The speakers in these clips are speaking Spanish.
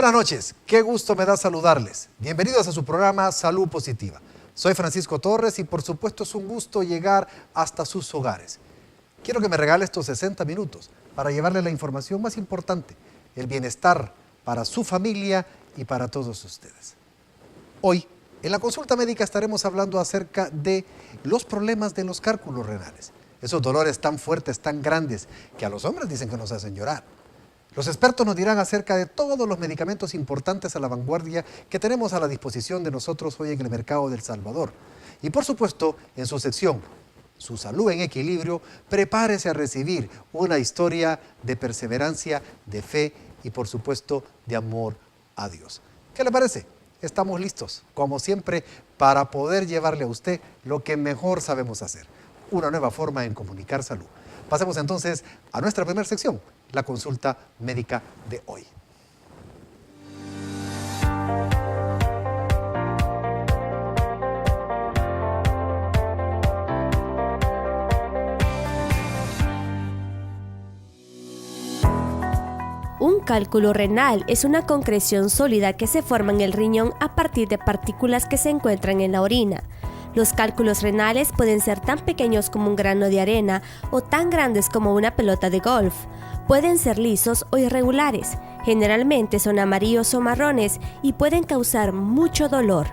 Buenas noches, qué gusto me da saludarles. Bienvenidos a su programa Salud Positiva. Soy Francisco Torres y por supuesto es un gusto llegar hasta sus hogares. Quiero que me regale estos 60 minutos para llevarle la información más importante, el bienestar para su familia y para todos ustedes. Hoy, en la consulta médica estaremos hablando acerca de los problemas de los cálculos renales. Esos dolores tan fuertes, tan grandes, que a los hombres dicen que nos hacen llorar. Los expertos nos dirán acerca de todos los medicamentos importantes a la vanguardia que tenemos a la disposición de nosotros hoy en el mercado del Salvador. Y por supuesto, en su sección, Su Salud en Equilibrio, prepárese a recibir una historia de perseverancia, de fe y por supuesto de amor a Dios. ¿Qué le parece? Estamos listos, como siempre, para poder llevarle a usted lo que mejor sabemos hacer. Una nueva forma en comunicar salud. Pasemos entonces a nuestra primera sección, la consulta médica de hoy. Un cálculo renal es una concreción sólida que se forma en el riñón a partir de partículas que se encuentran en la orina. Los cálculos renales pueden ser tan pequeños como un grano de arena o tan grandes como una pelota de golf. Pueden ser lisos o irregulares, generalmente son amarillos o marrones y pueden causar mucho dolor.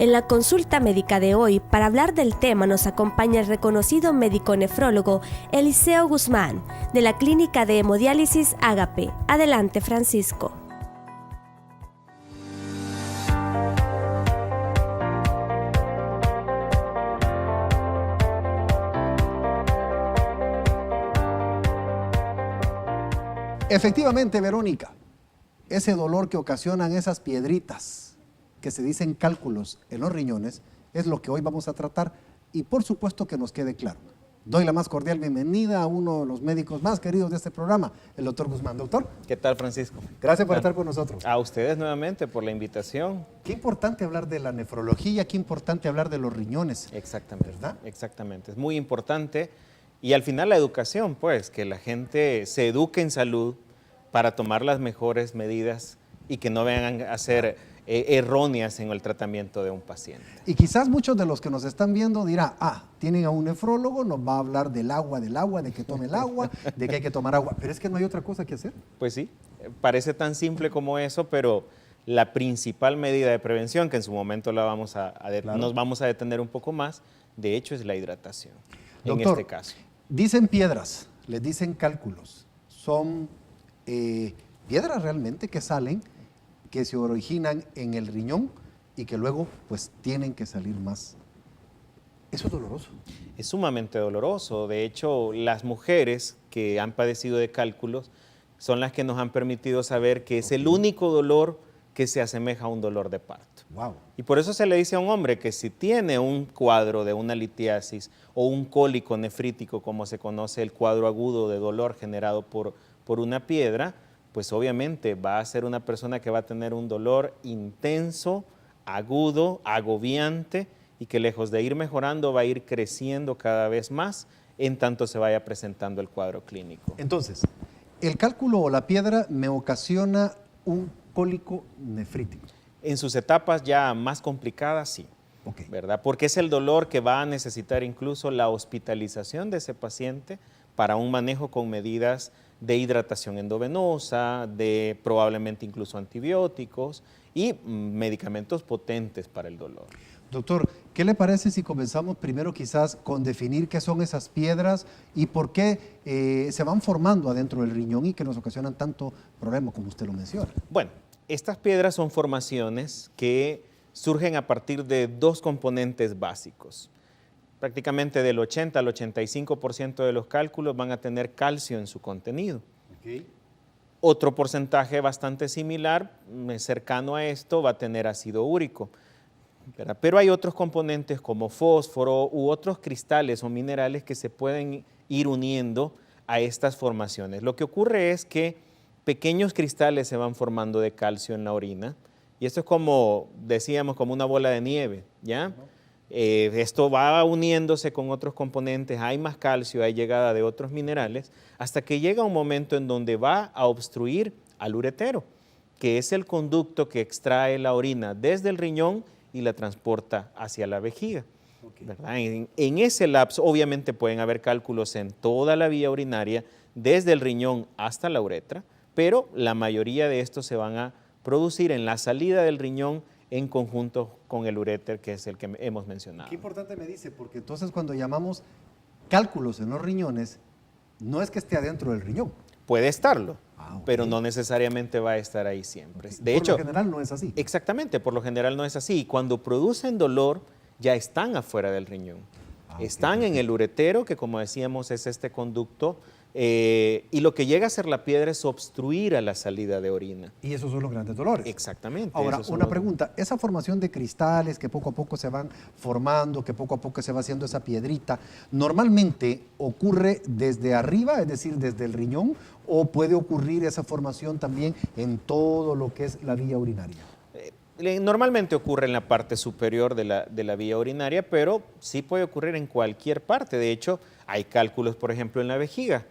En la consulta médica de hoy, para hablar del tema, nos acompaña el reconocido médico nefrólogo Eliseo Guzmán, de la Clínica de Hemodiálisis Ágape. Adelante, Francisco. Efectivamente, Verónica, ese dolor que ocasionan esas piedritas que se dicen cálculos en los riñones es lo que hoy vamos a tratar y por supuesto que nos quede claro. Doy la más cordial bienvenida a uno de los médicos más queridos de este programa, el doctor Guzmán. Doctor. ¿Qué tal, Francisco? Gracias por estar con nosotros. A ustedes nuevamente por la invitación. Qué importante hablar de la nefrología, qué importante hablar de los riñones. Exactamente, ¿verdad? Exactamente, es muy importante. Y al final la educación, pues, que la gente se eduque en salud para tomar las mejores medidas y que no vengan a ser erróneas en el tratamiento de un paciente. Y quizás muchos de los que nos están viendo dirán, tienen a un nefrólogo, nos va a hablar del agua, de que tome el agua, de que hay que tomar agua. Pero es que no hay otra cosa que hacer. Pues sí, parece tan simple como eso, pero la principal medida de prevención, que en su momento la vamos nos vamos a detener un poco más, de hecho es la hidratación. Doctor, en este caso. Dicen piedras, les dicen cálculos. Son piedras realmente que salen, que se originan en el riñón y que luego pues tienen que salir más. ¿Eso es doloroso? Es sumamente doloroso. De hecho, las mujeres que han padecido de cálculos son las que nos han permitido saber que es el único dolor que se asemeja a un dolor de parto. Wow. Y por eso se le dice a un hombre que si tiene un cuadro de una litiasis o un cólico nefrítico, como se conoce el cuadro agudo de dolor generado por una piedra, pues obviamente va a ser una persona que va a tener un dolor intenso, agudo, agobiante y que lejos de ir mejorando va a ir creciendo cada vez más en tanto se vaya presentando el cuadro clínico. Entonces, el cálculo o la piedra me ocasiona un cólico nefrítico. En sus etapas ya más complicadas, sí. Okay. ¿Verdad? Porque es el dolor que va a necesitar incluso la hospitalización de ese paciente para un manejo con medidas de hidratación endovenosa, de probablemente incluso antibióticos y medicamentos potentes para el dolor. Doctor, ¿qué le parece si comenzamos primero quizás con definir qué son esas piedras y por qué se van formando adentro del riñón y que nos ocasionan tanto problema como usted lo menciona? Bueno, estas piedras son formaciones que surgen a partir de dos componentes básicos. Prácticamente del 80 al 85% de los cálculos van a tener calcio en su contenido. Okay. Otro porcentaje bastante similar, cercano a esto, va a tener ácido úrico. ¿Verdad? Pero hay otros componentes como fósforo u otros cristales o minerales que se pueden ir uniendo a estas formaciones. Lo que ocurre es que pequeños cristales se van formando de calcio en la orina y esto es como, decíamos, como una bola de nieve, ¿ya? Esto va uniéndose con otros componentes, hay más calcio, hay llegada de otros minerales, hasta que llega un momento en donde va a obstruir al uretero. que es el conducto que extrae la orina desde el riñón y la transporta hacia la vejiga. ¿Verdad? En ese lapso, obviamente pueden haber cálculos en toda la vía urinaria, desde el riñón hasta la uretra, pero la mayoría de estos se van a producir en la salida del riñón en conjunto con el uréter, que es el que hemos mencionado. Qué importante me dice, porque entonces cuando llamamos cálculos en los riñones, no es que esté adentro del riñón. Puede estarlo, Ok. pero no necesariamente va a estar ahí siempre. De Por hecho, lo general no es así. exactamente, por lo general no es así. Y cuando producen dolor, ya están afuera del riñón. Están en el uretero, que como decíamos es este conducto, y lo que llega a hacer la piedra es obstruir a la salida de orina. Y esos son los grandes dolores. Exactamente. Ahora, esos son una los- pregunta, esa formación de cristales que poco a poco se van formando, que poco a poco se va haciendo esa piedrita, ¿normalmente ocurre desde arriba, es decir, desde el riñón, o puede ocurrir esa formación también en todo lo que es la vía urinaria? Normalmente ocurre en la parte superior de la vía urinaria, pero sí puede ocurrir en cualquier parte. De hecho, hay cálculos, por ejemplo, en la vejiga,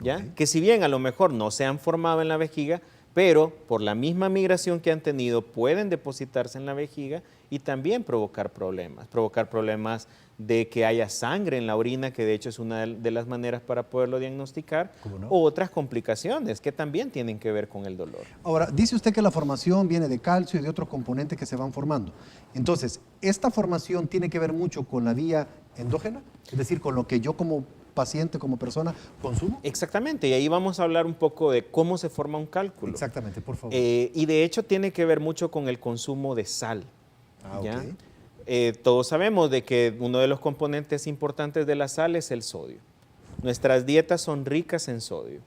¿ya? Ok. Que si bien a lo mejor no se han formado en la vejiga, pero por la misma migración que han tenido pueden depositarse en la vejiga y también provocar problemas de que haya sangre en la orina, que de hecho es una de las maneras para poderlo diagnosticar, ¿Cómo no? o otras complicaciones que también tienen que ver con el dolor. Ahora, dice usted que la formación viene de calcio y de otros componentes que se van formando. Entonces, ¿esta formación tiene que ver mucho con la vía endógena? Es decir, con lo que yo como paciente, como persona, consumo. Exactamente, y ahí vamos a hablar un poco de cómo se forma un cálculo. Exactamente, por favor. Y de hecho tiene que ver mucho con el consumo de sal. ¿ya? Ok. Todos sabemos de que uno de los componentes importantes de la sal es el sodio. Nuestras dietas son ricas en sodio.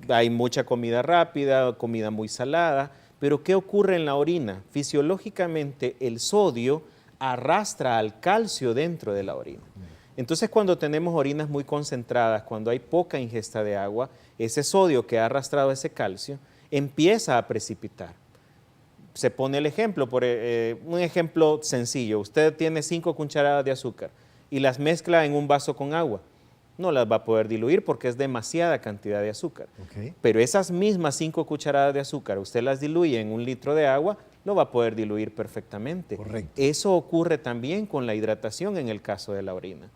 Hay mucha comida rápida, comida muy salada, pero ¿qué ocurre en la orina? Fisiológicamente el sodio arrastra al calcio dentro de la orina. Entonces, cuando tenemos orinas muy concentradas, cuando hay poca ingesta de agua, ese sodio que ha arrastrado ese calcio empieza a precipitar. Se pone el ejemplo, un ejemplo sencillo. Usted tiene 5 cucharadas de azúcar y las mezcla en un vaso con agua. No las va a poder diluir porque es demasiada cantidad de azúcar. Ok. Pero esas mismas 5 cucharadas de azúcar, usted las diluye en 1 litro de agua, lo va a poder diluir perfectamente. Correcto. Eso ocurre también con la hidratación en el caso de la orina.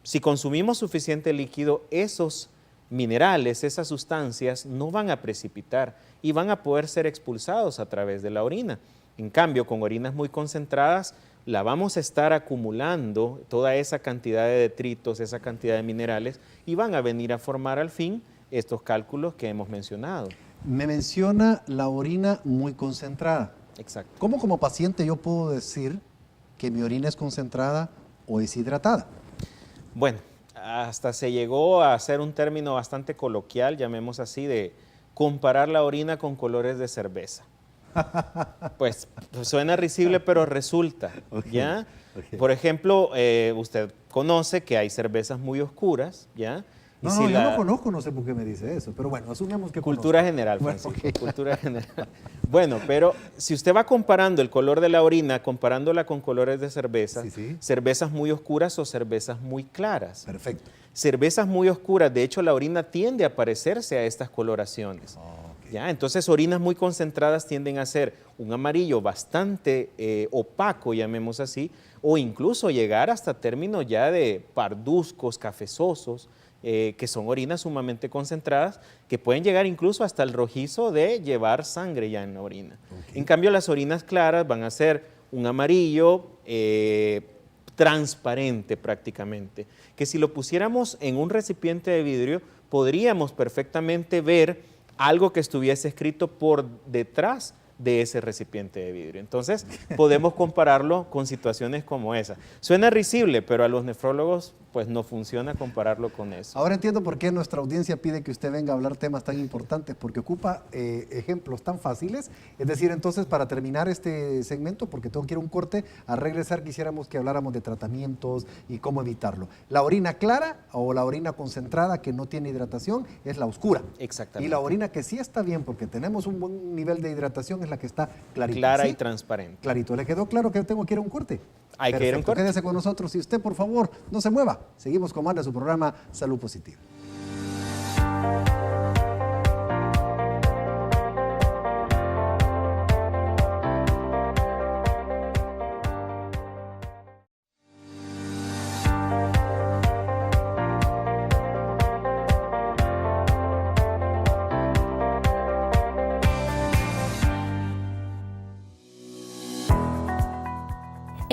Si consumimos suficiente líquido, esos minerales, esas sustancias no van a precipitar y van a poder ser expulsados a través de la orina. En cambio, con orinas muy concentradas, la vamos a estar acumulando toda esa cantidad de detritos, esa cantidad de minerales y van a venir a formar al fin estos cálculos que hemos mencionado. Me menciona la orina muy concentrada. Exacto. ¿Cómo como paciente yo puedo decir que mi orina es concentrada o es hidratada? Bueno, hasta se llegó a hacer un término bastante coloquial, llamemos así, de comparar la orina con colores de cerveza. Pues suena risible, pero resulta, Ok, ¿ya? ok. Por ejemplo, usted conoce que hay cervezas muy oscuras, ¿ya? Y No, si no, yo la- no conozco, no sé por qué me dice eso, pero bueno, asumamos que Cultura conozco. general, Bueno, Francisco, ok. cultura general. Bueno, pero si usted va comparando el color de la orina, comparándola con colores de cerveza, Sí, sí. cervezas muy oscuras o cervezas muy claras. Perfecto. Cervezas muy oscuras, de hecho la orina tiende a parecerse a estas coloraciones. Ok. ¿Ya? Entonces orinas muy concentradas tienden a ser un amarillo bastante opaco, llamemos así, o incluso llegar hasta términos ya de parduzcos, cafezosos, que son orinas sumamente concentradas, que pueden llegar incluso hasta el rojizo de llevar sangre ya en la orina. Ok. En cambio, las orinas claras van a ser un amarillo transparente prácticamente, que si lo pusiéramos en un recipiente de vidrio, podríamos perfectamente ver algo que estuviese escrito por detrás de ese recipiente de vidrio. Entonces, podemos compararlo con situaciones como esa. Suena risible, pero a los nefrólogos pues no funciona compararlo con eso. Ahora entiendo por qué nuestra audiencia pide que usted venga a hablar temas tan importantes, porque ocupa ejemplos tan fáciles. Es decir, entonces, para terminar este segmento, porque tengo que ir a un corte, a regresar quisiéramos que habláramos de tratamientos y cómo evitarlo. La orina clara o la orina concentrada que no tiene hidratación es la oscura. Exactamente. Y la orina que sí está bien, porque tenemos un buen nivel de hidratación, es la que está clarita. Clara ¿sí? y transparente. Clarito. ¿Le quedó claro que tengo que ir a un corte? Hay que ir a un Perfecto. corte. Quédese con nosotros y usted, por favor, no se mueva. Seguimos con más de su programa Salud Positiva.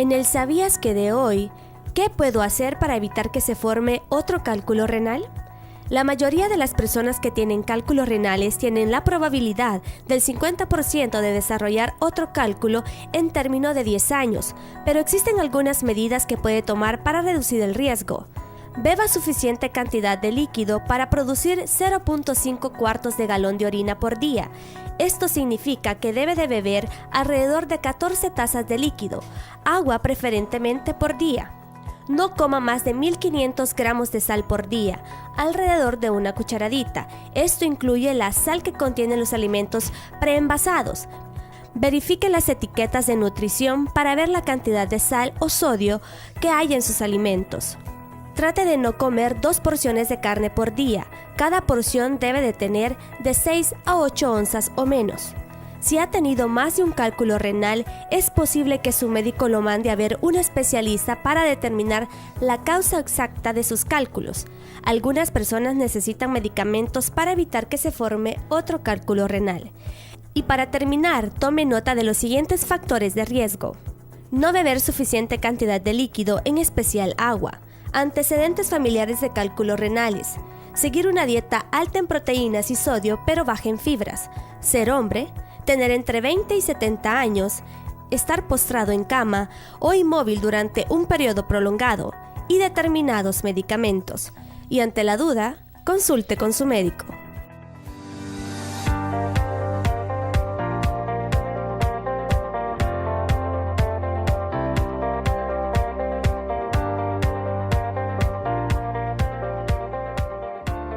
En el ¿sabías que de hoy? ¿Qué puedo hacer para evitar que se forme otro cálculo renal? La mayoría de las personas que tienen cálculos renales tienen la probabilidad del 50% de desarrollar otro cálculo en término de 10 años, pero existen algunas medidas que puede tomar para reducir el riesgo. Beba suficiente cantidad de líquido para producir 0.5 cuartos de galón de orina por día. Esto significa que debe de beber alrededor de 14 tazas de líquido, agua preferentemente por día. No coma más de 1500 gramos de sal por día, alrededor de una cucharadita. Esto incluye la sal que contienen los alimentos preenvasados. Verifique las etiquetas de nutrición para ver la cantidad de sal o sodio que hay en sus alimentos. Trate de no comer 2 porciones de carne por día. Cada porción debe de tener de 6 a 8 onzas o menos. Si ha tenido más de un cálculo renal, es posible que su médico lo mande a ver un especialista para determinar la causa exacta de sus cálculos. Algunas personas necesitan medicamentos para evitar que se forme otro cálculo renal. Y para terminar, tome nota de los siguientes factores de riesgo. No beber suficiente cantidad de líquido, en especial agua. Antecedentes familiares de cálculos renales. Seguir una dieta alta en proteínas y sodio pero baja en fibras. Ser hombre. Tener entre 20 y 70 años, estar postrado en cama o inmóvil durante un periodo prolongado y determinados medicamentos. Y ante la duda, consulte con su médico.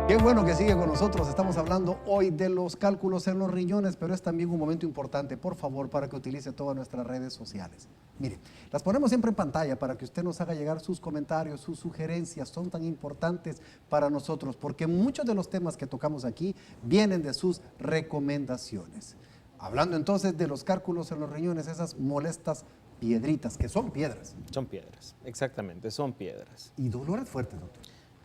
Qué bueno que sigue con nosotros. Estamos hablando hoy de los cálculos en los riñones, pero es también un momento importante, por favor, para que utilice todas nuestras redes sociales. Mire, las ponemos siempre en pantalla para que usted nos haga llegar sus comentarios, sus sugerencias. Son tan importantes para nosotros porque muchos de los temas que tocamos aquí vienen de sus recomendaciones. Hablando entonces de los cálculos en los riñones, esas molestas piedritas, que son piedras. Son piedras, exactamente, son piedras. Y dolores fuertes, doctor.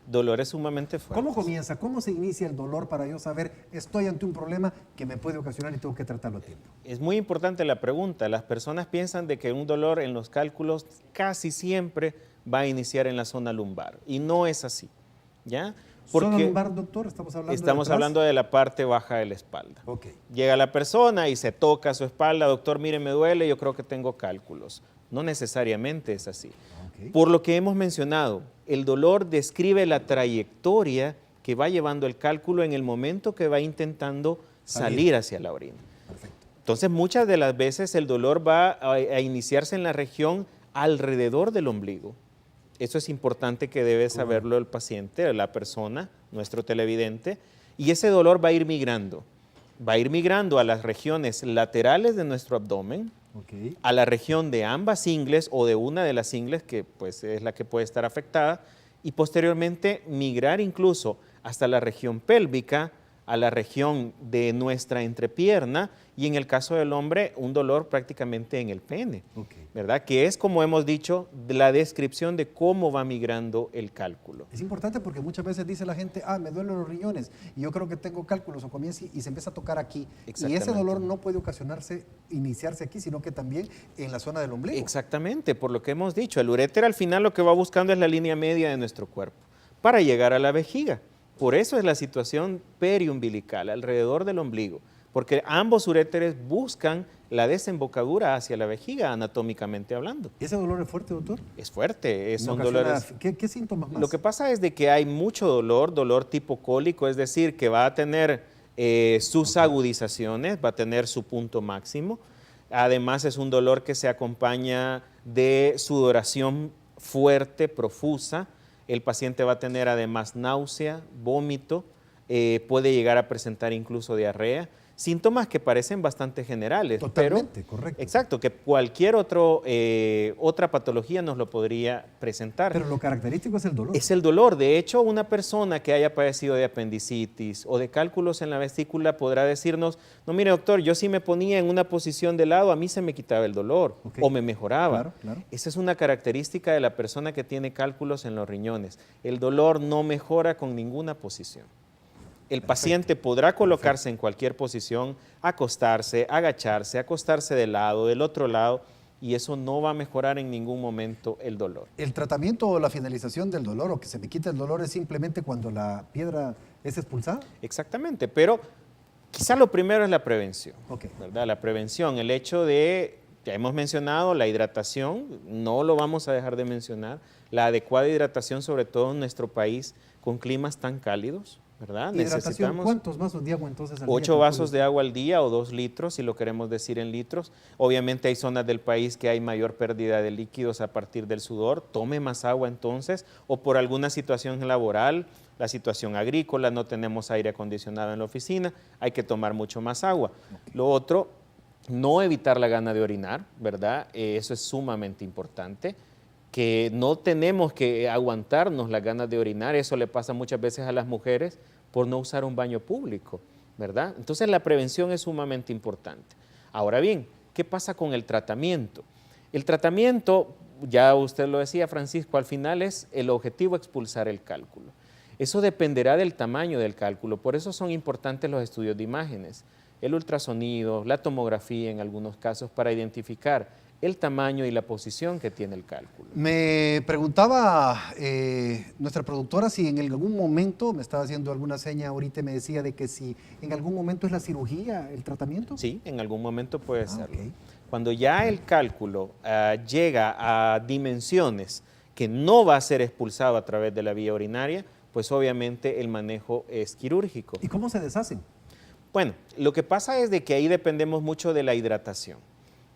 Dolores sumamente fuertes. ¿Cómo comienza? ¿Cómo se inicia el dolor para yo saber estoy ante un problema que me puede ocasionar y tengo que tratarlo a tiempo? Es muy importante la pregunta. Las personas piensan de que un dolor en los cálculos casi siempre va a iniciar en la zona lumbar y no es así, ¿ya? Porque ¿Zona lumbar, doctor? Estamos hablando de la parte baja de la espalda. Okay. Llega la persona y se toca su espalda, doctor, mire, me duele, yo creo que tengo cálculos. No necesariamente es así. Okay. Por lo que hemos mencionado, el dolor describe la trayectoria que va llevando el cálculo en el momento que va intentando salir hacia la orina. Perfecto. Entonces, muchas de las veces el dolor va a iniciarse en la región alrededor del ombligo. Eso es importante que debe saberlo el paciente, la persona, nuestro televidente, y ese dolor va a ir migrando. Va a ir migrando a las regiones laterales de nuestro abdomen, okay, a la región de ambas ingles o de una de las ingles, que pues es la que puede estar afectada, y posteriormente migrar incluso hasta la región pélvica, a la región de nuestra entrepierna y en el caso del hombre un dolor prácticamente en el pene, okay, ¿verdad? Que es, como hemos dicho, la descripción de cómo va migrando el cálculo. Es importante porque muchas veces dice la gente, me duelen los riñones y yo creo que tengo cálculos, o comienza y se empieza a tocar aquí. Y ese dolor no puede iniciarse aquí, sino que también en la zona del ombligo. Exactamente, por lo que hemos dicho, el uréter al final lo que va buscando es la línea media de nuestro cuerpo para llegar a la vejiga. Por eso es la situación periumbilical, alrededor del ombligo, porque ambos uréteres buscan la desembocadura hacia la vejiga, anatómicamente hablando. ¿Ese dolor es fuerte, doctor? Es fuerte, son dolores. ¿Qué síntomas más? Lo que pasa es de que hay mucho dolor tipo cólico, es decir, que va a tener sus agudizaciones, va a tener su punto máximo. Además es un dolor que se acompaña de sudoración fuerte, profusa. El paciente va a tener además náusea, vómito, puede llegar a presentar incluso diarrea, síntomas que parecen bastante generales. Totalmente, pero, correcto. Exacto, que cualquier otra patología nos lo podría presentar. Pero lo característico es el dolor. Es el dolor. De hecho, una persona que haya padecido de apendicitis o de cálculos en la vesícula podrá decirnos, no, mire doctor, yo sí me ponía en una posición de lado, a mí se me quitaba el dolor, okay, o me mejoraba. Claro, claro. Esa es una característica de la persona que tiene cálculos en los riñones. El dolor no mejora con ninguna posición. El paciente podrá colocarse en cualquier posición, acostarse, agacharse, acostarse de lado, del otro lado, y eso no va a mejorar en ningún momento el dolor. ¿El tratamiento o la finalización del dolor o que se me quita el dolor es simplemente cuando la piedra es expulsada? Exactamente, pero quizá lo primero es la prevención, Okay. ¿verdad? La prevención, el hecho de, ya hemos mencionado, la hidratación, no lo vamos a dejar de mencionar, la adecuada hidratación, sobre todo en nuestro país con climas tan cálidos, ¿verdad? Hidratación, ¿cuántos vasos de agua entonces al día? 8 vasos de agua al día o 2 litros, si lo queremos decir en litros. Obviamente hay zonas del país que hay mayor pérdida de líquidos a partir del sudor. Tome más agua entonces, o por alguna situación laboral, la situación agrícola, no tenemos aire acondicionado en la oficina, hay que tomar mucho más agua. Okay. Lo otro, no evitar la gana de orinar, ¿verdad? Eso es sumamente importante, que no tenemos que aguantarnos las ganas de orinar, eso le pasa muchas veces a las mujeres por no usar un baño público, ¿verdad? Entonces la prevención es sumamente importante. Ahora bien, ¿qué pasa con el tratamiento? El tratamiento, ya usted lo decía, Francisco, al final es el objetivo expulsar el cálculo. Eso dependerá del tamaño del cálculo, por eso son importantes los estudios de imágenes, el ultrasonido, la tomografía en algunos casos para identificar el tamaño y la posición que tiene el cálculo. Me preguntaba nuestra productora si en algún momento, me estaba haciendo alguna seña ahorita, me decía de que si en algún momento es la cirugía, el tratamiento. Sí, en algún momento puede serlo. Okay. Cuando ya el cálculo llega a dimensiones que no va a ser expulsado a través de la vía urinaria, pues obviamente el manejo es quirúrgico. ¿Y cómo se deshacen? Bueno, lo que pasa es de que ahí dependemos mucho de la hidratación,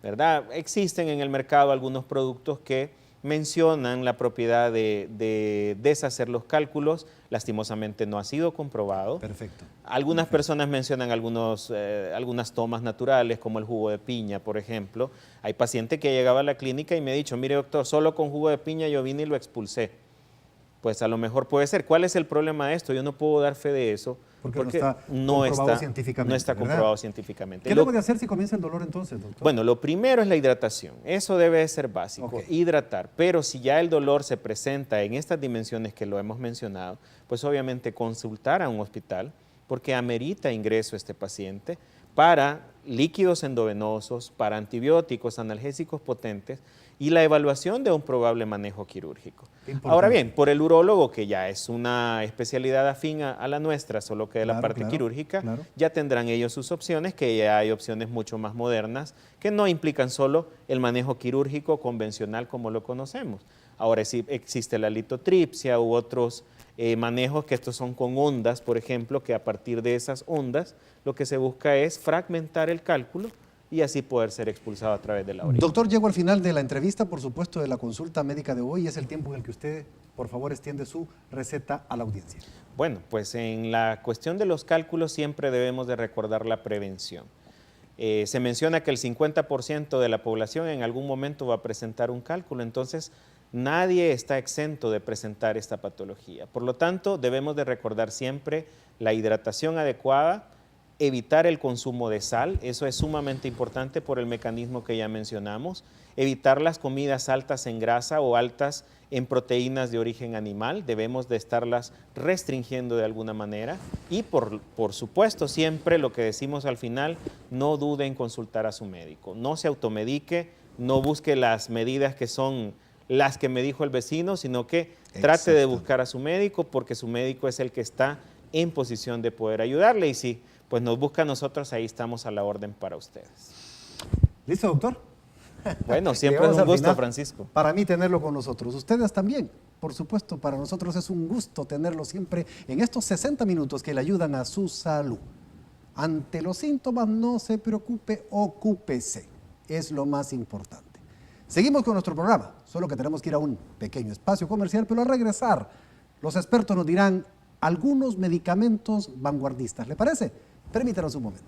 ¿verdad? Existen en el mercado algunos productos que mencionan la propiedad de deshacer los cálculos, lastimosamente no ha sido comprobado. Perfecto. Algunas personas mencionan algunas tomas naturales, como el jugo de piña, por ejemplo. Hay paciente que llegaba a la clínica y me ha dicho, mire doctor, solo con jugo de piña yo vine y lo expulsé. Pues a lo mejor puede ser. ¿Cuál es el problema de esto? Yo no puedo dar fe de eso. Porque no está científicamente. No está comprobado científicamente. ¿Qué debo de hacer si comienza el dolor entonces, doctor? Bueno, lo primero es la hidratación. Eso debe de ser básico, okay. Hidratar. Pero si ya el dolor se presenta en estas dimensiones que lo hemos mencionado, pues obviamente consultar a un hospital, porque amerita ingreso este paciente para líquidos endovenosos, para antibióticos, analgésicos potentes y la evaluación de un probable manejo quirúrgico. Ahora bien, por el urólogo, que ya es una especialidad afín a la nuestra, solo que de la parte quirúrgica, ya tendrán ellos sus opciones, que ya hay opciones mucho más modernas, que no implican solo el manejo quirúrgico convencional como lo conocemos. Ahora sí existe la litotripsia u otros manejos que estos son con ondas, por ejemplo, que a partir de esas ondas lo que se busca es fragmentar el cálculo y así poder ser expulsado a través de la orina. Doctor, llego al final de la entrevista, por supuesto, de la consulta médica de hoy. Es el tiempo en el que usted, por favor, extiende su receta a la audiencia. Bueno, pues en la cuestión de los cálculos siempre debemos de recordar la prevención. Se menciona que el 50% de la población en algún momento va a presentar un cálculo, entonces nadie está exento de presentar esta patología. Por lo tanto, debemos de recordar siempre la hidratación adecuada, evitar el consumo de sal, eso es sumamente importante por el mecanismo que ya mencionamos, evitar las comidas altas en grasa o altas en proteínas de origen animal, debemos de estarlas restringiendo de alguna manera y por supuesto siempre lo que decimos al final, no dude en consultar a su médico, no se automedique, no busque las medidas que son las que me dijo el vecino, sino que trate de buscar a su médico porque su médico es el que está en posición de poder ayudarle y si pues nos busca a nosotros, ahí estamos a la orden para ustedes. ¿Listo, doctor? Bueno, siempre es un gusto, Francisco. Para mí tenerlo con nosotros. Ustedes también, por supuesto, para nosotros es un gusto tenerlo siempre en estos 60 minutos que le ayudan a su salud. Ante los síntomas, no se preocupe, ocúpese. Es lo más importante. Seguimos con nuestro programa, solo que tenemos que ir a un pequeño espacio comercial, pero al regresar, los expertos nos dirán algunos medicamentos vanguardistas. ¿Le parece? Permítanos un momento.